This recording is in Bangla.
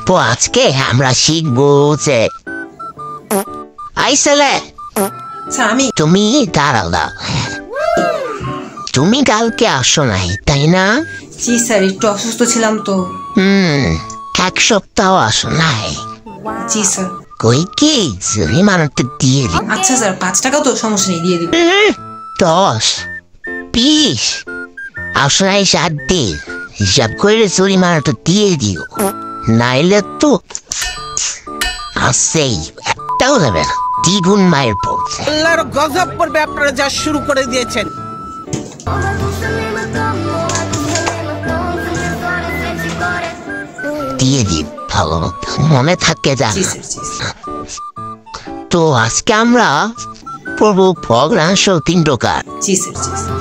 তো আজকে আমরা শিখবো যে আইসলে স্যার আমি তুমি দাঁড়াও। তুমি কালকে আসো নাই তাই না? জি স্যার একটু অসুস্থ ছিলাম তো। এক সপ্তাহ আসো নাই। জি স্যার। কই কি জরিমানাটা দিয়ে দিই। আচ্ছা স্যার 5 টাকা তো সমস্যা নেই দিয়ে দিব। 10 20 আসো নাই 7 দিন, হিসাব করে জরিমানাটা দিয়ে দিও, নাইলে তো আসেই একটাও যাবে না, দ্বিগুণ মায়ের পড়ছে। আল্লাহর গজব পড়বে আপনারা যা শুরু করে দিয়েছেন। দিয়ে দিন, ভালো মনে থাকে যা। জি স্যার জি স্যার। তো আজকে আমরা পড়বো ভগ্নাংশ 3 প্রকার। জি স্যার জি স্যার।